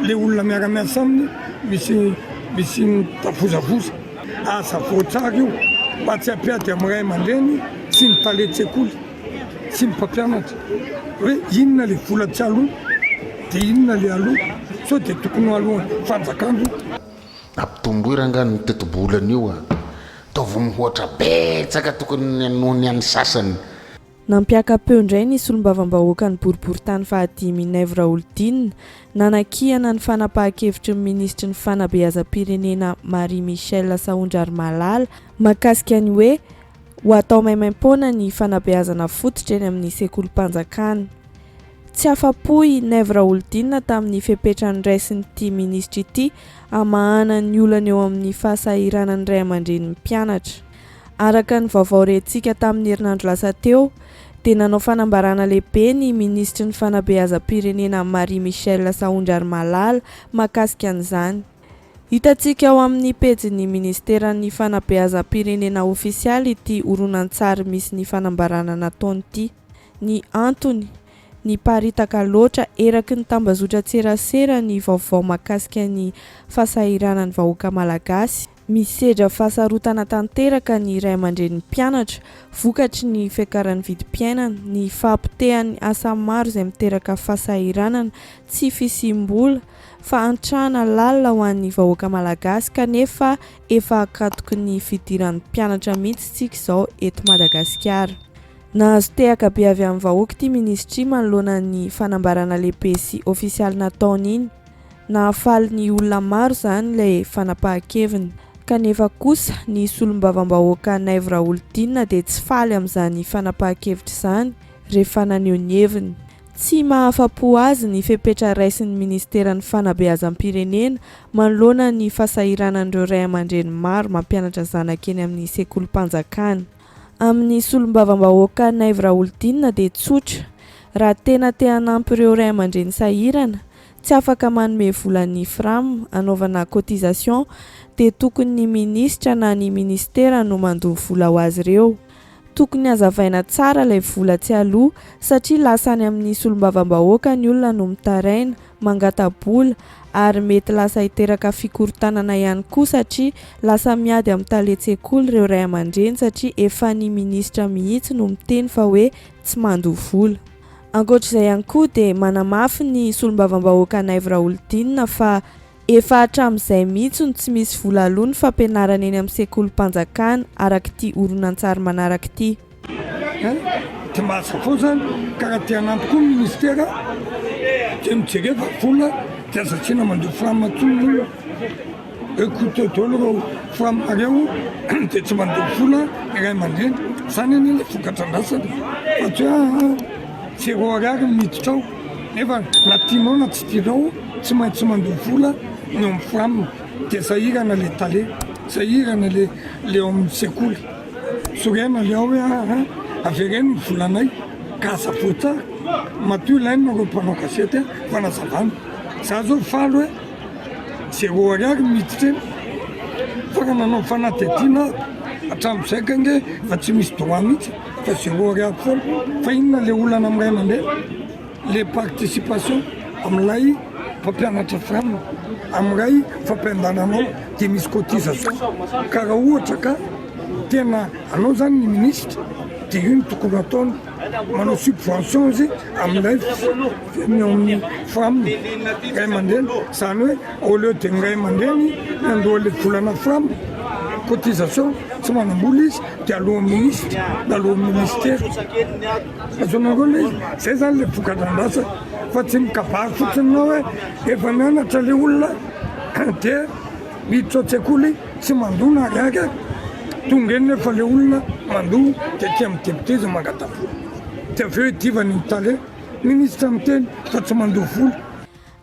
le olona miara-miasa aminy misy tafozavoza asa voatsara io mba tsy hampiady amin'ray aman-dreny sy ny taletsekoly sy ny mpampianatra hoe inona le vola tsy aloha dia inona le aloha so dia tokony aloha fanjakandro ampitombo irangano ny tetobolana io ataovy mihoatra betsaka tokony anohony any sasany. Nampiaka-peo indray ny solombavam-bahoaka ny boriboritany fahadimy Nèvre Oldine nanakihana ny fanapahan-kevitry ny ministry ny fanabeazam-pirenena Marie Michel Saondry Malala mahakasika ny hoe ho atao maimaim-poana ny fanabeazana fototra eny amin'ny sekolim-panjakana. Tsy afa-po Nèvre Oldine tamin'ny fepetrany raisin'ity ministry ity amahana ny olana eo amin'ny fahasahiranany ray aman-drenin'ny mpianatra. Araka ny vaovao rentsika tamin'ny herinandro lasa teo dia nanao fanambarana lehibe ny ministry ny fanabeazam-pirenena Marie Michel Saondry Malala mahakasika an'izany. Hitantsika ao amin'ny pejin'ny ministeran'ny fanabeazam-pirenena ofisialy ity horonan-tsary misy ny fanambarana nataony ity. Ny antony ny paritaka loatra eraky ny tambazotra tserasera ny vaovao mahakasika ny fahasahiranany vahoaka malagasy. Misedra fahasarotana tanteraka ny ray aman-drenin'ny mpianatra, vokatry ny fiakaran'ny vidim-piainana, ny fahampitehany asa maro izay miteraka fahasahiranana, tsy fisim-bola fa antrana lalina ho an'ny vahoaka malagasy kanefa efa akatoky ny fidiran'ny mpianatra mihitsy tsika izao eto Madagasikara. Nahazo tehaka be avy amin'ny vahoaka ity ministry manoloana ny fanambarana lehibe sy ofisialy nataony iny. Nahafaly ny olona maro izany ilay fanapahan-keviny. Kanefa kosa ny solombavam-bahoaka Nèvre Oldine dia tsy faly amin'izany fanapahan-kevitra izany rehefa naneho ny heviny. Tsy mahafa-po azy ny fepetra raisin'ny ministeran'ny fanabeazam-pirenena manoloana ny fahasahiranan'ireo ray aman-dreny maro mampianatra zanaka eny amin'ny sekolim-panjakana. Amin'ny solombavam-bahoaka Nèvre Oldine dia tsotra, raha tena te hanampy ireo ray aman-dreny sahirana tsy afaka manome volan'ny FRAM anaovana cotisation dia tokony ny ministra na ny ministera no mandoha vola ho azy ireo. Tokony hazavaina tsara ilay vola tsy aloha satria lasa any amin'ny solombavam-bahoaka ny olona no mitaraina, mangata-bola ary mety lasa hiteraka fikorotanana ihany koa satria lasa miady amin'ny taletsekoly ireo ray aman-dreny satria efa ny ministra mihitsy no miteny fa hoe tsy mandoha vola. Ankoatr'izay ihany koa dia manamafy ny solombavam-bahoaka Nèvre Oldine fa efa hatramin'izay mihitsy no tsy misy vola aloha ny fampianarana eny amin'ny sekolim-panjakana araka ity horonan-tsary manaraka ity. Tsy mahasafo zany karaha ty hanampy koa ny ministera dia mijereva vola dia satsiana mandoha FRAM atsony écoute daholo reo FRAM areo dia tsy mandoha vola iray aman-dreny izany eny ilay vokatran-drasany fa tsy hoe zéro ariary miditra ao nefa na tianao na tsy tianao tsy maintsy mandoha vola ny eo amin'ny FRAM dia zahirana le tale, zahirana le eo amin'ny sekoly. Sorena le ao hoe avereny ny volanay ka asafoa tsara matoa ilaina nareo mpanao kasety fanazavana. Za zao faly hoe zéro ariary miditra eny fa ka nanao fanadihadiana hatramin'izay ka nge fa tsy misy droit mihitsy fa zéro ariary foana fa inona le olana amin'ray aman-dreny le participation amin'ilay mpampianatra FRAM amin'ray fampiandananao dia misy cotisation ka raha ohatra ka tena anao zany ny ministra dia io ny tokony ataony manao subvention izy amin'ilay amin'ny FRAM ray aman-dreny izany hoe au lieu de ny ray aman-dreny nandoha le volana FRAM cotisation tsy manambola izy dia alohan'ny ministra na alohan'ny ministera azonareo le izy zay zany le vokatran-drasa fa tsy mikabary fotsiny nao hoe efa mianatra le olona dia miditra an-tsekoly tsy mandoha na ariary tonga eny nefa le olona mandoha dia tia amin'ny député izy mangata-vola dia avy eo hidivany ny tale ministra miteny fa tsy mandoha vola.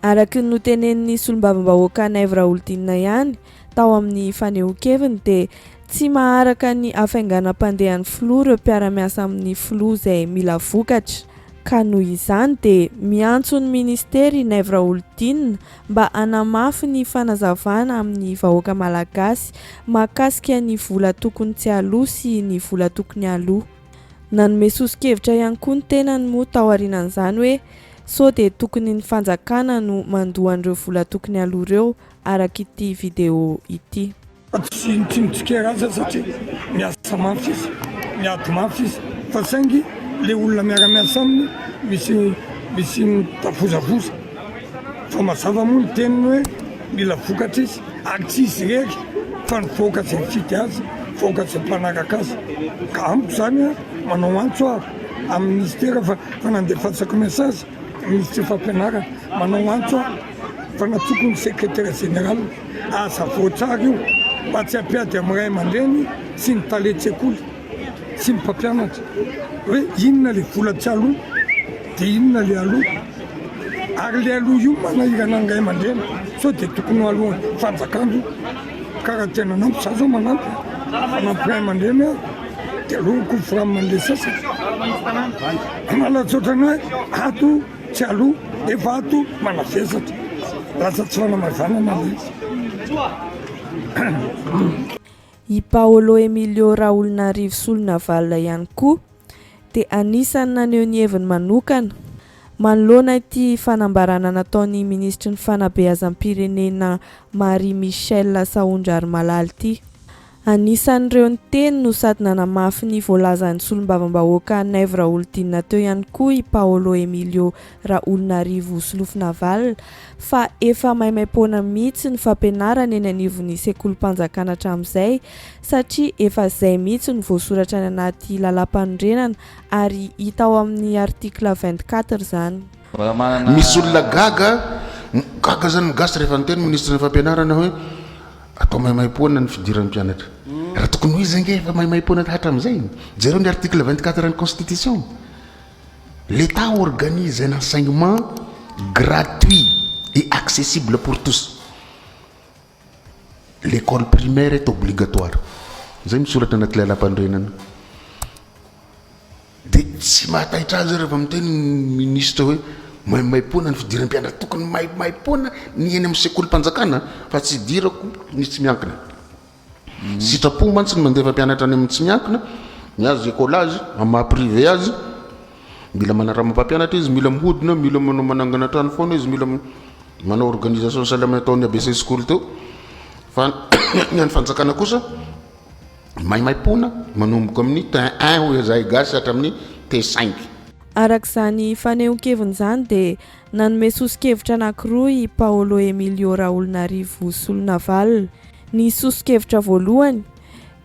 Araka ny notenenin'ny solombavam-bahoaka Nèvre Oldine ihany tao amin'ny fanehoan-keviny dia tsy maharaka ny hafainganam-pandehan'ny filoha ireo mpiara-miasa amin'ny filoha izay mila vokatra. Ka noho izany dia miantso ny ministera Nèvre Oldine mba hanamafy ny fanazavana amin'ny vahoaka malagasy mahakasika ny vola tokony tsy aloha sy ny vola tokony aloha. Nanome soso-kevitra ihany koa ny tenany moa tao aorianan'izany hoe so dia tokony ny fanjakana no mandohan'ireo vola tokony aloha ireo araka ity video ity. Tsy mitsikera azy satria miasa mafy izy, miady mafy izy, fa saingy le olona miara-miasa aminy misy mitafozafoza fa mazava moa ny teniny hoe mila vokatra izy ary tsy izy rery fa nivoaka zay mifidy azy, voaka zay mpanaraka azy. Ka amiko zany manao antso aho amin'ny ministera fa nandefatsako message ministre fampianarana, manao antso aho fa natokony secrétaire général asa voatsara io mba tsy hampiady amin'ny ray aman-dreny sy ny taletsekoly sy ny mpampianatra hoe inona le vola tsy aloha dia inona le aloha, ary le aloha io manahirana ny ray aman-dreny so dia tokony aloha fanjakandro karaha tena nampy za zao manampy manampy ray aman-dreny aho dia alohako firaman'le sasany malatsotra ny hoe ato tsy aloha efa ato manavesatra lasa tsy fanamavanana le izy. I Paolo Emilio Raoulnarivo Solonavalla ihany koa dia anisany naneho ny heviny manokana manoloana ity fanambarana nataon'ny ministry ny fanabeazam-pirenena Marie Michelle Saondra Armalaly ity. Anisan'ireo ny teny no sady nanamafy ny voalazan'ny solombavam-bahoaka Naivo Raholdina teo ihany koa i Paolo Emilio Raoulnarivo Solonavalla fa efa maimaim-poana mihitsy ny fampianarana eny anivon'ny sekolim-panjakana hatramin'izay satria efa izay mihitsy ny voasoratra ny anaty lalam-panorenana ary hita ao amin'ny artikla 24 zany. Misy olona gaga zany gasy rehefa niteny ministre ny fampianarana hoe atao maimaim-poana ny fidiran'ny mpianatra. Raha tokony hoe zay nge efa maimaim-poana hatramin'izay. Jereo ny article 24 de la Constitution. L'État organise un enseignement gratuit et accessible pour tous. L'école primaire est obligatoire. Zay misoratra anaty lalam-panorenana. Dia tsy mahataitra azy rehefa miteny ministre hoe maimaim-poana ny fidiran'ny mpianatra, tokony maimaim-poana ny eny amin'ny sekolim-panjakana fa tsy dirako ny tsy miankina. Sitrapo mantsy ny mandefa mpianatra any amin'ny tsy miankina, miazo écolage amin'ny maha-privé azy, mila manara-mampampianatra izy, mila mihodina, mila manao manangana trano foana izy, mila manao organisation salama ataony ABC school teo. Fa ny any fanjakana kosa maimaim-poana manomboka amin'ny T1 hoe zay gasy hatramin'ny T5. Arak'izany fanehoan-keviny zany dia nanome sosi-kevitra anankiroa i Paolo Emilio Raoulnarivo Solonavalla. Ny sosi-kevitra voalohany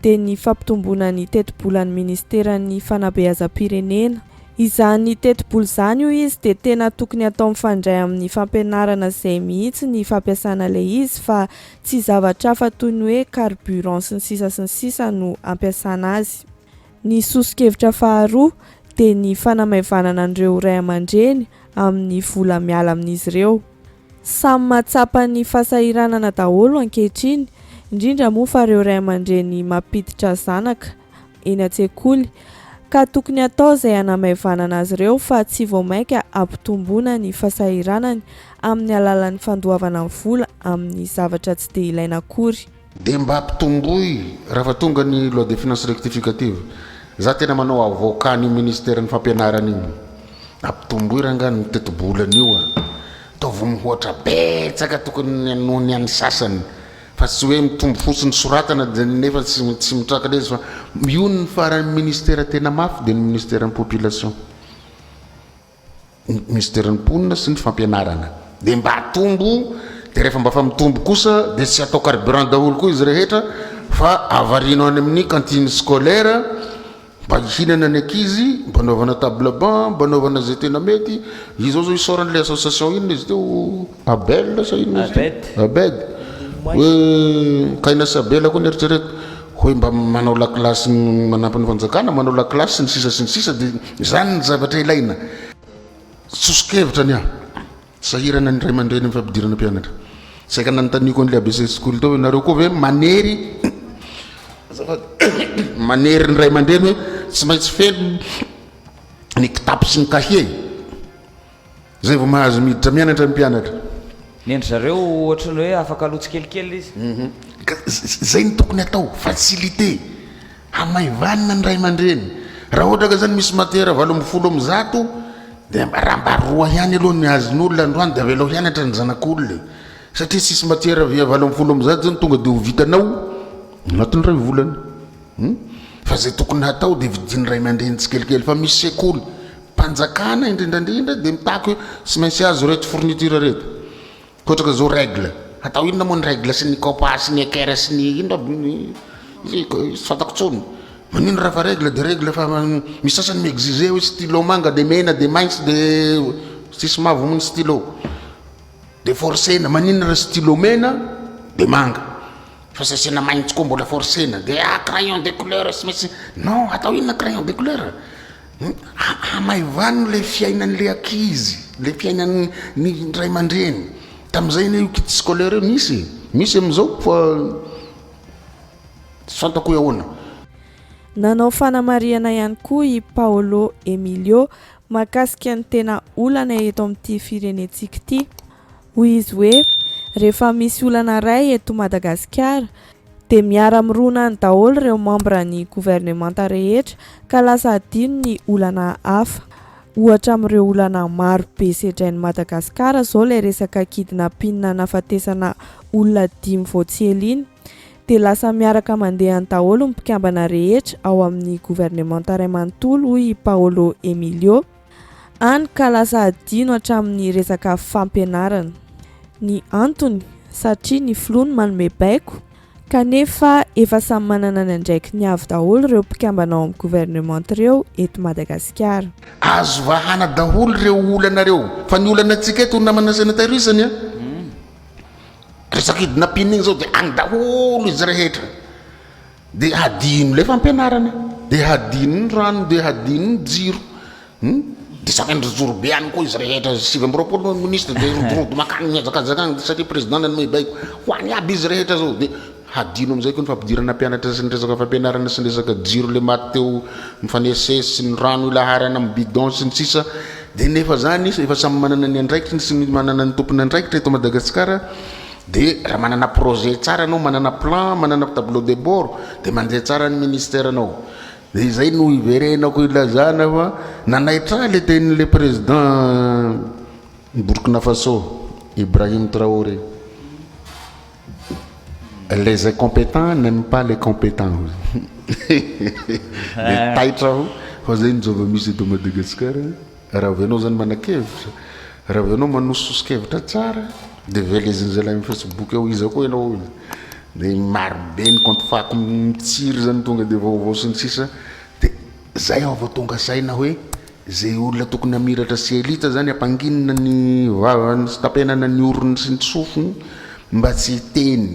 dia ny fampitomboana ny teti-bolan'ny ministeran'ny fanabeazam-pirenena. Izany teti-bola izany io izy dia tena tokony atao mifandray amin'ny fampianarana izay mihitsy ny fampiasana ilay izy fa tsy zavatra hafa toy ny hoe carburant sy ny sisa no ampiasana azy. Ny sosi-kevitra faharoa dia ny fanamaivana an'ireo ray aman-dreny amin'ny vola miala amin'izy ireo. Samy mahatsapa ny fahasahiranana daholo ankehitriny, indrindra moa fa ireo ray aman-dreny mampiditra zanaka eny an-tsekoly ka tokony atao izay hanamaivana azy ireo fa tsy voamaika ampitomboana ny fahasahiranany amin'ny alalan'ny fandoavana ny vola amin'ny zavatra tsy dia ilaina akory. Dia mba ampitomboy raha fa tonga ny loi de finance rectificative, za tena manao avocat ny ministère ny fampianarana iny, ampitomboy rangany ny teti-bolany io ataovy mihoatra betsaka tokony nohony any sasany fa tsy hoe mitombo fotsiny soratana dia nefa tsy mitrakana izy fa io ny farany ministère tena mafy dia ny ministère ny population, ministère ny mponina sy ny fampianarana. Dia mba atombo dia rehefa mba fa mitombo kosa dia tsy atao carburant daholo koa izy rehetra fa avarino any amin'ny cantine scolaire mba hihinana ny ankizy, mba anaovana table banc, mba anaovana zay tena mety. Izao zao isorany le association ino izy teo Abel sa ino Abed hoe kaina sabela koa nieritrereto hoe mba manao lakilasy manampy ny fanjakana, manao lakilasy sy ny sisa dia zany ny zavatra ilaina. Sosi-kevitra ny sahirana ny ray aman-dreny amin'ny fampidirana mpianatra. Saika nanontaniako an'le ABC school teo nareo koa hoe manery ny ray aman-dreny hoe tsy maintsy feno ny kitapo sy ny kahie zay vao mahazo miditra mianatra ny mpianatra. Nendry zareo ohatrany hoe afaka alotsy kelikely izy. Zay ny tokony atao facilité hamaivanina ny ray aman-dreny. Raha ohatra ka zany misy matiera 80 amin'ny 100 dia rahambaroa ihany aloha ny azon'olona androany dia avy aloha hianatra ny zanak'olona satria sisy matiera via 70 am'zay zany tonga dia ho vitanao anatin'ny ray volana fa zay tokony hatao dia vidiny ray aman-dreny tsikelikely fa misy sekoly mpanjakana indrindrandrindra dia mitako sy maintsy azo reto fourniture reto kotraka zao règle atao inona moa ny règle sy ny copa sy ny équerre sy ny ino fantako tsony manino raha fa règle dia règle fa misy sasany miexige hoe stylo manga dia mena dia maintso dia sisy mavo mony stylo dia forcena manino raha stylo mena dia manga fa sasena maintso koa mbola forcena dia crayon de couleur sy maintsy non atao inona crayon de couleur amaivano le fiainan'le akizy le fiainan'ny ray aman-dreny tam'izay io kit scolaire io misy am'izao fa fantako ahoana. Nanao fanamariana ihany koa i Paolo Emilio mahakasika ny tena olana eto amin'ity firenentsika ity. Hoy izy hoe rehefa misy olana ray eto Madagasikara dia miara-mirona ny daholo ireo membre ny gouvernementa rehetra ka lasa adino ny olana hafa. Ohatra amin'ireo olana maro be sedrain'i Madagasikara zao ilay resaka kidnapping nafatesana olona 5 voatsely iny dia lasa miaraka mandeha ny daholo ny mpikambana rehetra ao amin'ny gouvernementa ray manontolo hoy Paolo Emilio any ka lasa adino hatramin'ny resaka fampianarana. Ny antony satria ny filony manome baiko kanefa efa samy manana ny andraiky ny avy daholo ireo mpikambana ao amin'ny gouvernementa ireo eto Madagasikara. Azo vahana daholo ireo olana reo fa ny olana antsika eto namana sanitarisany resaka kidnapping igny zao dia agny daholo izy rehetra dia hadino le fampianarana dia hadino ny rano dia hadino ny jiro dia sakany rojoro be any koa izy rehetra 7 ministre dia rodorodo makany miazakazakany satria président ny baiko ho any aby izy rehetra zao dia hadino am'izay koa ny fampidirana mpianatra sy ny resaka fampianarana sy ny resaka jiro le maty teo mifanesesy sy ny rano ilaharana amin'ny bidon sy ny sisa dia nefa zany efa samy manana ny andraikitra sy ny manana ny tompony andraikitra eto Madagasikara dia raha manana projet tsara anao manana plan manana tableau de bord dia mandeha tsara ny ministère anao dia izay no iverenako ilazana fa nanaitra le tenin'le président Burkina Faso Ibrahim Traoré. Les incompétents n'aiment pas les compétents. Les taitra fa zay ny zava-misy eto Madagasikara raha avy anao zany manakevitra raha avy anao manososokevitra tsara dia veleziny amin'ny Facebook eo izy koa ianao dia marobe ny compte fako mitsiry zany tonga dia vaovao sy ny sisa dia zay aho vao tonga saina hoe zay olona tokony hamiratra sy elita zany ampanginina ny vavany sy tapenana ny orony sy ny sofiny mba tsy hiteny.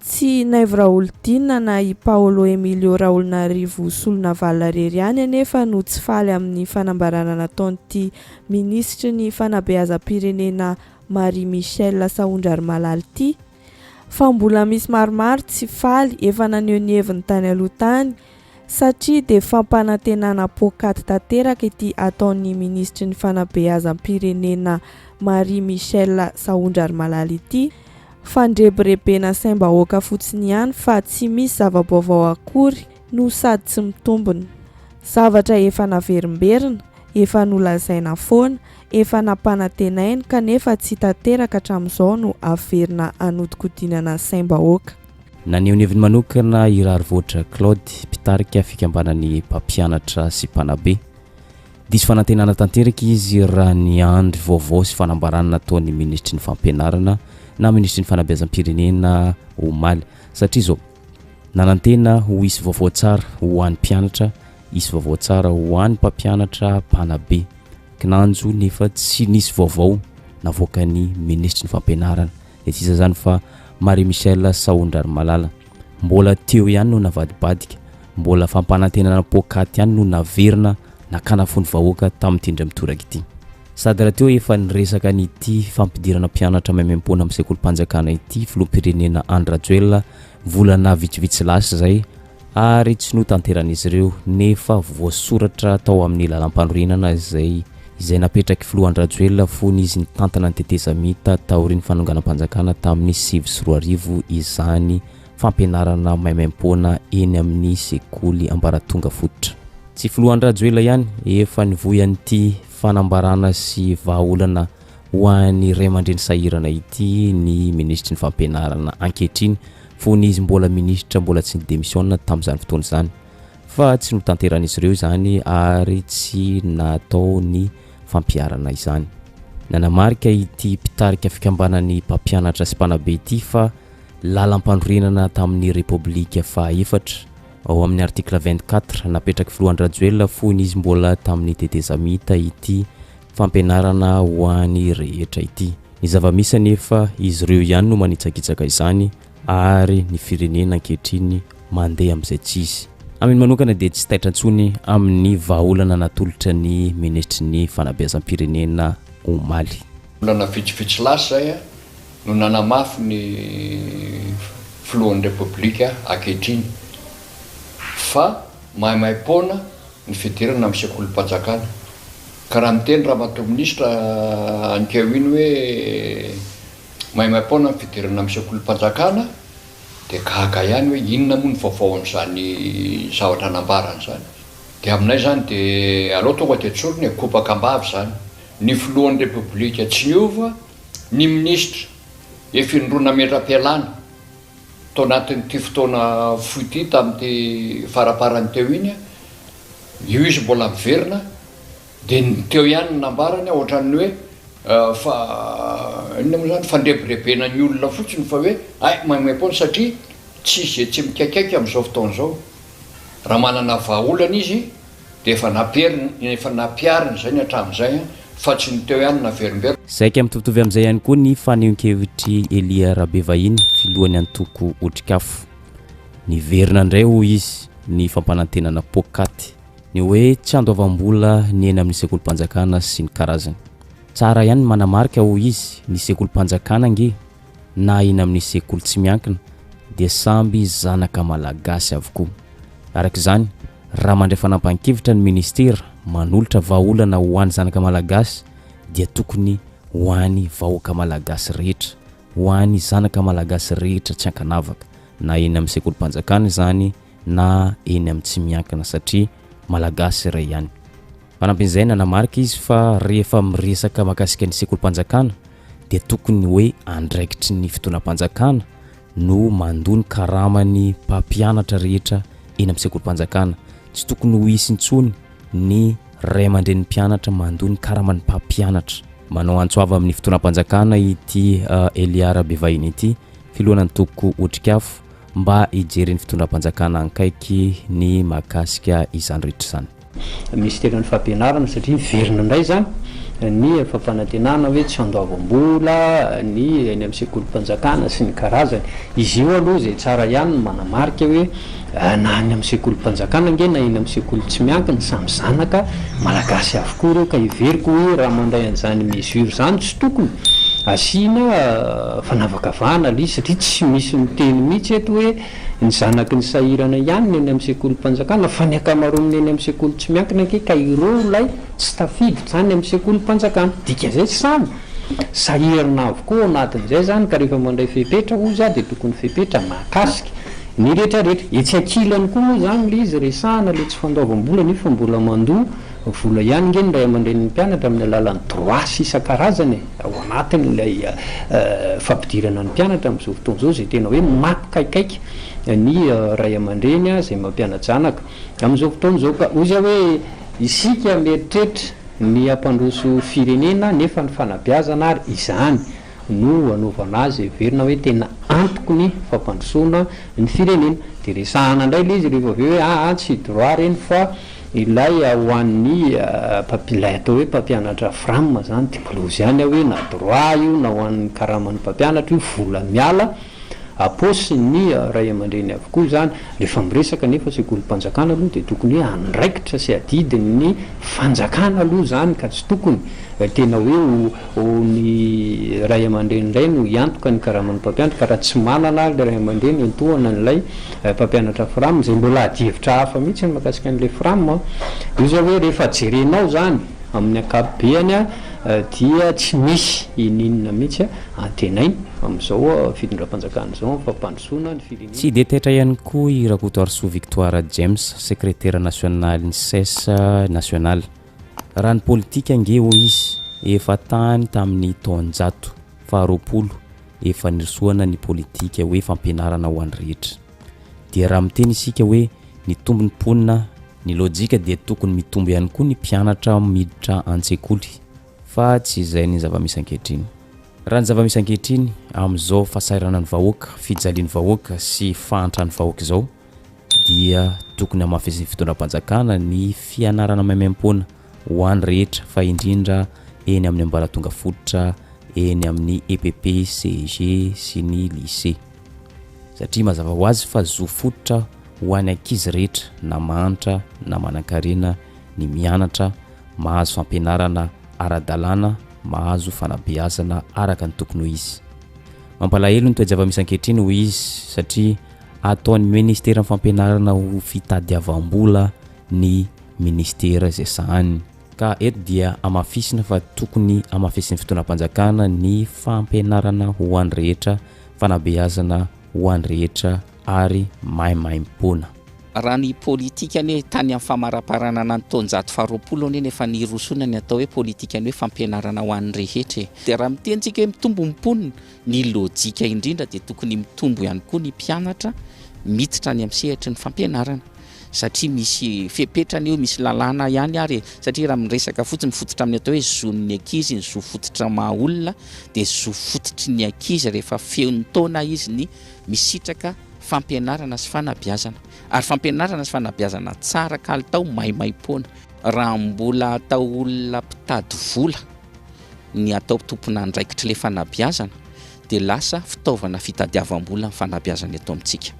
Tsy Naivo Raholdina na i Paolo Emilio Raholinarivo solona Valarery ihany anefa no tsy faly amin'ny fanambarana nataon'ity ministry ny fanabeazam-pirenena Marie Michelle Saondra Malala ity fa mbola misy maromaro tsy faly efa naneho ny heviny tany aloha tany satria dia fampanantenana pôkaty tanteraka ity ataon'ny ministry ny fanabeazam-pirenena Marie Michelle Saondra Malala ity fandrebirebena saim-bahoaka fotsiny ihany fa tsy misy zava-baovao akory no sady tsy mitombona. Zavatra efa naverimberina, efa nolazaina foana, efa nampanantenaina kanefa tsy tanteraka hatramin'izao no averina anodikodinana saim-bahoaka. Naneho ny heviny manokana irary voatra Claude mpitarika fikambanan'ny mpampianatra sy mpanabe. Diso fanantenana tanteraka izy raha ny andro vaovao sy fanambarana nataon'ny ministry ny fampianarana na ministry ny fanabeazam-pirenena omaly satria zao nanantena ho isy vaovao tsara ho an'ny mpianatra, isy vaovao tsara ho an'ny mpampianatra mpanabe. Kinanjo nefa tsy nisy vaovao navoakany ministry ny fampianarana. Etisa zany fa Marie Michelle Saondra Malala mbola teo ihany no navadibadika, mbola fampanantenana pôkaty ihany no naverina nakana fony vahoaka tamin'ity indray mitoraka ity. Sady raha teo efa niresaka n'ity fampidirana mpianatra maimaimpona amin'ny sekolim-panjakana ity filoham-pirenena Andry Rajoelina volana vitsivitsy lasa zay ary tsy notanteran'izy ireo nefa voasoratra tao amin'ny lalam-panorenana izay napetraky filoha Andry Rajoelina fony izy nitantana ny teteza mita taorian'ny fanonganam-panjakana tamin'ny 2024 izany fampianarana maimaimpona eny amin'ny sekoly ambaratonga fototra. Tsy filoha Andry Rajoelina ihany efa nivoy an'ity fanambarana sy vahaolana ho an'ny ray aman-dreny sahirana ity ny ministry ny fampianarana ankehitriny fony izy mbola ministra mbola tsy démissionna tamin'izany fotoana izany fa tsy notanteran'izy ireo izany ary tsy natao ny fampiarana izany. Nanamarika ity mpitarika fikambanan'ny mpampianatra sy mpanabe ity fa lalam-pandrorenana tamin'ny repoblika fahaefatra ao amin'ny article 24 napetraky filohan'ny Rajoelina fony izy mbola tamin'ny tetezamita ity fampianarana ho an'ny rehetra ity. Ny zava-misy nefa izy ireo ihany no manitsakitsaka izany ary ny firenena ankehitriny mandeha amin'izay tsy izy. Amin'ny manokana dia tsy taitra intsony amin'ny vahaolana natolotra ny ministry ny fanabeazam-pirenena omaly. Olana vitsivitsy lasy zay no nanamafy ny filohan'ny repoblika ankehitriny fa mahay-paona ny fidirana amin'ny sekolim-panjakana. Ka raha miteny raha matoa ministra ankeo iny hoe mahay-paona ny fidirana amin'ny sekolim-panjakana dia gaga ihany hoe inona moa ny vaovao amin'izany zavatra nambarana zany. Dia aminay zany dia aloha tonga dia tsorony kopaka ambavy zany. Ny filohan'ny repoblika tsy niova, ny ministra efa indrona metram-pialana tao anatin'ity fotoana foty tamin'ity faraparany teo iny, io izy mbola miverina dia ny teo ihany ny nambarany ohatran'ny hoe fa inona moa zany fandrebirebena ny olona fotsiny fa hoe mahay-paona satria tsy izy tsy mikaikaiky amin'izao fotoana izao. Raha manana vahaolana izy dia efa napiariny zay ny hatramin'izay fa tsy ny teo ihany naverimberina. Saika mitovitovy amin'izay ihany koa ny fanehonkevitry Elia Rabevahiny filohan'ny antoko otrikafo. Niverina indray hoy izy ny fampanantenana pokaty ny hoe tsy andoavam-bola ny eny amin'ny sekolim-panjakana sy ny karazany. Tsara ihany manamarika hoy izy ny sekolim-panjakana nge na eny amin'ny sekoly tsy miankina dia samby zanaka malagasy avokoa. Araka izany raha mandray fanampahan-kevitra ny ministera manolotra vahaolana ho an'ny zanaka malagasy dia tokony ho an'ny vahoaka malagasy rehetra, ho an'ny zanaka malagasy rehetra tsy ankanavaka na eny amin'ny sekolim-panjakana izany na eny amin'ny tsy miankina satria malagasy iray ihany. Fanampin'izay nanamarika izy fa rehefa miresaka mahakasika ny sekolim-panjakana dia tokony hoe andraikitry ny fotoanam-panjakana no mandony karamany mpampianatra rehetra eny amin'ny sekolim-panjakana. Tsy tokony ho hisy intsony ny ray aman-dren'ny mpianatra mandony karamany mpampianatra. Manao antsoava amin'ny fotoanam-panjakana ity Elia Rabevahiny ity filohan'ny antoko otrikafo mba hijereny fotoanam-panjakana ankaiky ny mahakasika izany rehetra izany. Ministera ny fampianarana satria verina indray zany ny fampanantenana hoe tsy andoavam-bola ny eny amin'ny sekolim-panjakana sy ny karazany. Izy io aloha zay tsara ihany manamarika hoe na any amin'ny sekolim-panjakana nge na eny amin'ny sekoly tsy miankina samy zanaka malagasy avokoa ireo ka iveriko hoe raha mandray an'izany mesure zany tsy tokony asiana fanavakavahana li satria tsy misy miteny mihitsy eto hoe ny zanaky ny sahirana ihany ny eny amin'ny sekolim-panjakana fa ny akamaroany eny amin'ny sekoly tsy miankina nke ka ireo lay tsy tafiditra zany amin'ny sekolim-panjakana dika zay samy sahirana avokoa anatin'izay zany ka rehefa mandray fepetra oza dia tokony fepetra mahakasika ny rehetrarehetra etsy ankilany koa moa zany le izy resahana le tsy fandoavam-bola nefa mbola mandoa vola ihany nge ny ray aman-dren'ny mpianatra amin'ny alalan'ny droit sy isan-karazany ao anatin'ilay fampidirana ny mpianatra amin'izao fotoana izao zay tena hoe mampikaikaiky ny ray aman-dreny zay mampianatra zanaka amin'izao fotoana izao ka ozy hoe isika mieritreritra ny ampandroso firenena nefa ny fanabeazana ary izany no anaovana azy verina hoe tena antoko ny fampandrosoana ny firenena dia resahana indray le izy rehefa avy hoe tsy droit reny fa ilay ho an'ny ilay atao hoe mpampianatra fram zany diplôzy ihany hoe na droit io na ho an'ny karaman'ny mpampianatra io vola miala aposy ny ray aman-dreny avokoa zany rehefa miresaka nefa sekolim-panjakana aloha dia tokony hoe andraikitra sy adidiny fanjakana aloha zany ka tsy tokony tena hoe ny ray aman-dreny indray no iantoka ny karaman'ny mpampianatra ka raha tsy manana le ray aman-dreny antohana n'ilay mpampianatra fram zay mbola adihevitra hafa mihitsy ny mahakasika an'ilay fram io zao hoe rehefa jerenao zany amin'ny akapobeany dia tsy misy ininona mihitsy antenainy amin'izao fitondram-panjakana zao fampandrosoana ny firenena. Tsy dia taitra ihany koa i Rakoto Arso Victoire James secrétaire national ny CES national raha ny politika nge ho izy efa tany tamin'ny taonjato faharoapolo efa nirisoana ny politika hoe fampianarana ho an'ny rehetra dia raha miteny isika hoe ny tombony ponina ny lojika dia tokony mitombo ihany koa ny mpianatra miditra an-tsekoly fa tsy izay ny zava-misy ankehitriny raha ny zava-misy ankehitriny amin'izao fahasairana ny vahoaka fijaliany vahoaka sy fahantrany vahoaka izao dia tokony amafisy fitondram-panjakana ny fianarana maimaimpona ho an'ny rehetra fa indrindra eny amin'ny ambaratonga fototra eny amin'ny EPP, CEG sy ny lycée satria mazava ho azy fa zo fototra ho an'ny ankizy rehetra na mantra na manan-karena ny mianatra mahazo fampianarana ara-dalàna mahazo fanabeazana araka ny tokony ho izy mampalahelo ny toejava-misy ankehitriny ho izy satria ataon'ny ministera ny fampianarana ho fitadiavam-bola ny ministera izay sahaniny ka eto dia amafisina fa tokony amafisiny fitondram-panjakana ny fampianarana ho an'ny rehetra fanabeazana ho an'ny rehetra ary maimaim-pona raha ny politika ny tany amin'ny famaraparanana ny taonjato faharoapolo ny efa nirosona ny atao hoe politika ny hoe fampianarana ho an'ny rehetra dia raha mitentsika hoe mitombo mimponina ny lojika indrindra dia tokony mitombo ihany koa ny mpianatra miditra ny amin'ny sehatra ny fampianarana satria misy fepetrany io misy lalàna ihany ary satria raha miresaka fotsiny mifototra amin'ny atao hoe zon'ny ankizy ny zo fototra mahaolona dia zo fototry ny ankizy rehefa feon'ny taona izy ny misitraka fampianarana sy fanabeazana ary fampianarana sy fanabeazana tsara kalitao maimaim-pona raha mbola atao olona mpitady vola ny atao tompona andraikitra le fanabeazana dia lasa fitaovana fitadiavam-bola ny fanabeazana eto amintsika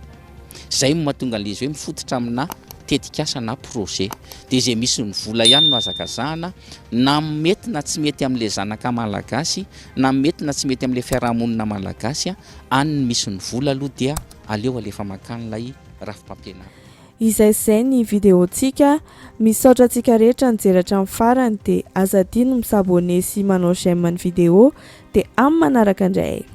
zay mahatonga an'izy hoe mifototra amina tetikasa na projet dia izay misy ny vola ihany no azakazahana na mety na tsy mety amin'ilay zanaka malagasy na mety na tsy mety amin'ilay fiarahamonina malagasy any misy ny vola aloha dia aleo alefa makan'ilay rafim-pampianarana izay ny videontsika misaotra antsika rehetra nijeratra amin'ny farany dia aza tiany misabone sy manao j'aime ny video dia amin'ny manaraka indray